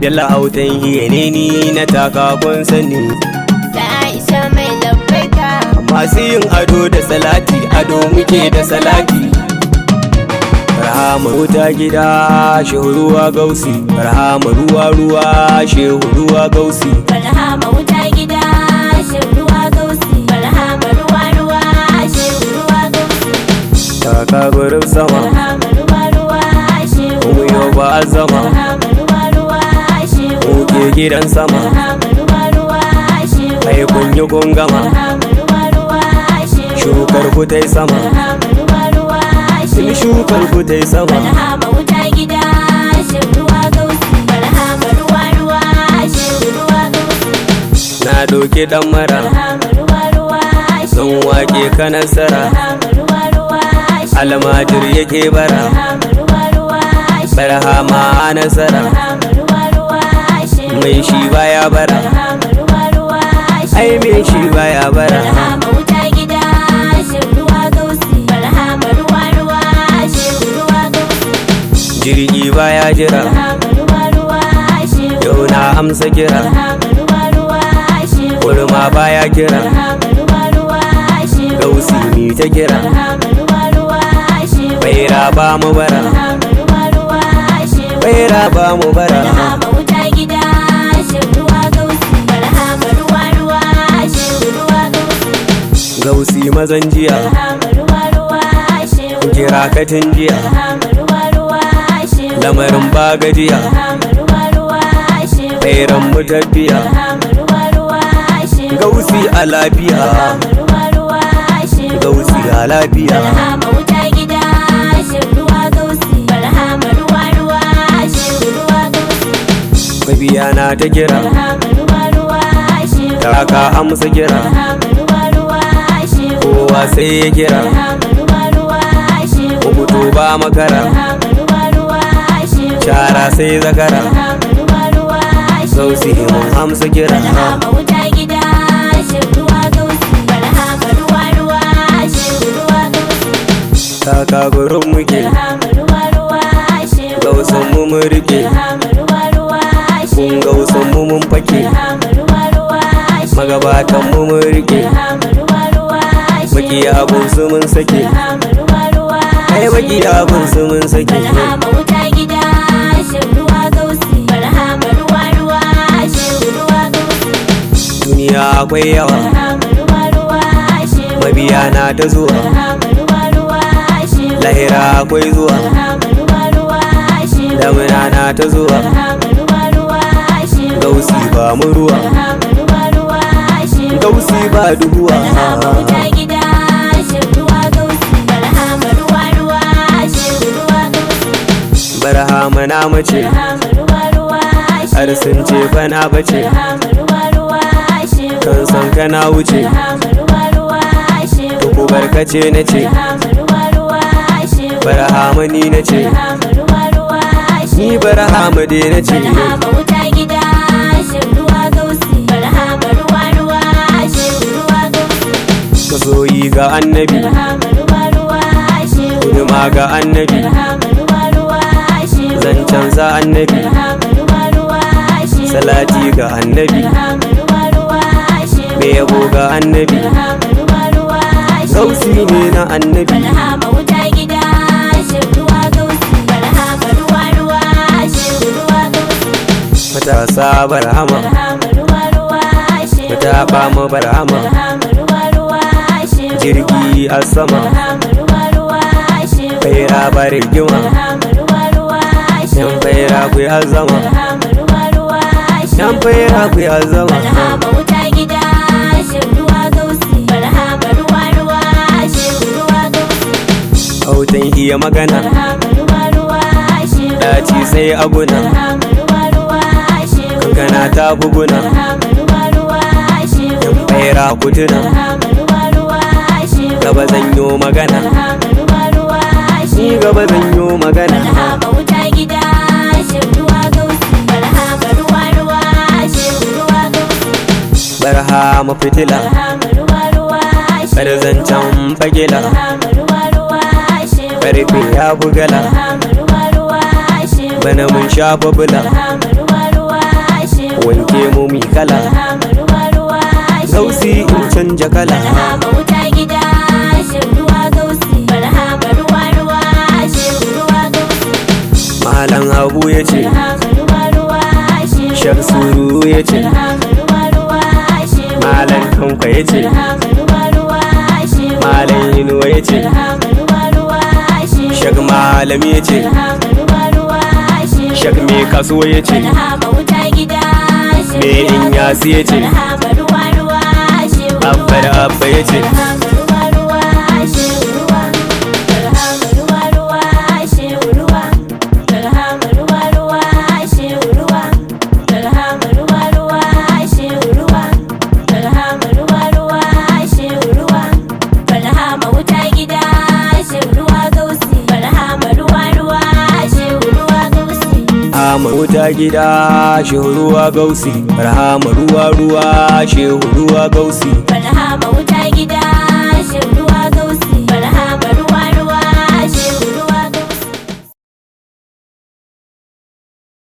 Yalla autan hiyane ni na taka kun sani. Da Aisha mai labbaika. Masu yin ado da salati, ado muke da salati. Barhama wuta gida, shehu ruwa gausi. Barhama ruwa ruwa, shehu ruwa gausi. Barhama wuta gida, shehu ruwa gausi. Barhama ruwa ruwa, shehu ruwa gausi. Taka gurin sama, Barhama ruwa ruwa, shehu mu yau ba azama. Barhama ruwa ruwa, shehu Muke gidan sama, Barhama ruwa ruwa, shehu ai kun yi kun gama. Barhama ruwa ruwa, shehu Shukar ku tai sama, Barhama ruwa ruwa, sun shukar ku tai sama. Barhama wuta gida, shehu ruwa gausi. Barhama ruwa ruwa, shehu ruwa gausi. Na doke dan mara, Barhama ruwa ruwa, sun wake ka nasara. Barhama ruwa ruwa, Almajir yake bara, Barhama ruwa ruwa, Barhama a nasara. Barhama ruwa ruwa, Mai shi baya bara, Barhama ruwa ruwa, ai mai shi baya bara. Barhama wuta gida, shehu ruwa gausi. Barhama ruwa ruwa, shehu ruwa gausi. Jirgi baya jira, Barhama ruwa ruwa, shehu yau na amsa kira. Barhama ruwa ruwa, shehu Kurma baya kira, Barhama ruwa ruwa, shehu gausi ni ta kira. Barhama ruwa ruwa, shehu Baira ba mu bara, Barhama ruwa ruwa, shehu baira ba mu bara. Barhama wuta gida, shehu ruwa gausi. Barhama ruwa ruwa, shehu ruwa gausi. Gausi mazan jiya, Barhama ruwa ruwa, shehu kira katin jiya. Barhama ruwa ruwa, shehu Lamarin ba gajiya, Barhama ruwa ruwa, shehu bairan mu tafiya. Barhama ruwa ruwa, shehu Gausi a lafiya, Barhama ruwa ruwa, shehu gausi a lafiya. Barhama wuta gida, shehu ruwa gausi. Barhama ruwa ruwa, shehu ruwa gausi. Mabiya na ta kira, Barhama ruwa ruwa, shehu taka amsa kira. Barhama ruwa ruwa, shehu Kowa sai ya kira, Barhama ruwa ruwa, shehu mu fito ba makara. Barhama ruwa ruwa, shehu Shara sai zakara, Barhama ruwa ruwa, shehu gausi mun amsa kira. Barhama wuta gida, shehu ruwa gausi. Barhama ruwa ruwa, shehu ruwa gausi. Taka gurin muke, Barhama ruwa ruwa, shehu gausan mu mun rike. Barhama ruwa ruwa, Kun shehu gausan mu mun fake, Barhama ruwa ruwa, shehu magabatan mu mun rike. Barhama ruwa ruwa, Baki abun su mun sake, Barhama ruwa ruwa, ai baki abun su mun sake. Barhama wuta gida, shehu ruwa gausi. Barhama ruwa ruwa, shehu ruwa gausi. Duniya akwai yawa, Barhama ruwa ruwa, shehu mabiya na ta zuwa. Barhama ruwa ruwa, shehu Lahira akwai zuwa, Barhama ruwa ruwa, shehu damina na ta zuwa. Barhama ruwa ruwa, shehu Gausi ba mu ruwa, Barhama ruwa ruwa, shehu gausi ba duhuwa. Barhama wuta gida, shehu ruwa gausi. Barhama ruwa ruwa, shehu ruwa gausi. Barhama na mace, Barhama ruwa ruwa, har sun ce bana bace. Barhama ruwa ruwa, shehu Kan san kana wuce, Barhama ruwa ruwa, shehu to ku barkace na ce. Barhama ruwa ruwa, shehu Barhama ni na ce, Barhama ruwa ruwa, ni Barhama dai na ce. Barhama wuta gida, shehu ruwa gausi. Barhama ruwa ruwa, shehu ruwa gausi. Masoyi ga annabi, Barhama ruwa ruwa, shehu hidima ga annabi. Barhama ruwa ruwa, shehu Zancen sa annabi, Barhama ruwa ruwa, shehu salati ga annabi. Barhama ruwa ruwa, shehu Me yabo ga annabi, Barhama ruwa ruwa, shehu gausi ne na annabi. Barhama wuta gida, shehu ruwa gausi. Barhama ruwa ruwa, shehu ruwa gausi. Matasa Barhama, Barhama ruwa ruwa, shehu mataɓa mu Barhama. Barhama ruwa ruwa, shehu Jirgi a sama, Barhama ruwa ruwa, shehu faira ba rigima. Barhama ruwa ruwa, shehu Yan faira ku yi azama, Barhama ruwa ruwa, shehu yan faira ku yi azama. Barhama wuta gida, shehu ruwa gausi. Barhama ruwa ruwa, shehu ruwa gausi. Autan iya magana, Barhama ruwa ruwa, shehu ɗaci sai aguna. Barhama ruwa ruwa, shehu Kankana ta buguna, Barhama ruwa ruwa, shehu yan faira kutuna. Barhama ruwa ruwa, shehu Gaba zan yo magana, Barhama ruwa ruwa, ni shehu gaba zan yo magana. Barhama wuta gida, shehu ruwa gausi. Barhama ruwa ruwa, shehu ruwa gausi. Barhama fitila, Barhama ruwa ruwa, kar zancen fagila. Barhama ruwa ruwa, shehu Karfe ya bugala, Barhama ruwa ruwa, shehu bana mun shafa bula. Barhama ruwa ruwa, wanke mu mi kala barhama ruwa ruwa gausi in canja kala barhama wuta gida shehu ruwa gausi barhama ruwa ruwa shehu ruwa gausi malam Habu ya ce barhama ruwa ruwa shehu shak suru ya ce barhama ruwa ruwa shehu malam Tanko ya ce barhama ruwa ruwa shehu malam Inuwa ya ce barhama ruwa ruwa shehu shak malam ya ce barhama ruwa ruwa shehu shak me kasuwa ya ce barhama wuta gida shehu me in yasi ya ce barhama ruwa ruwa shehu abba da abba ya ce barhama ruwa ruwa shehu ruwa barhama ruwa ruwa shehu ruwa barhama ruwa ruwa shehu ruwa barhama ruwa ruwa shehu ruwa barhama ruwa ruwa shehu ruwa barhama wuta gida shehu ruwa gausi barhama ruwa ruwa shehu ruwa gausi Hama wuta gida shehu ruwa gausi barhama ruwa ruwa shehu ruwa gausi barhama wuta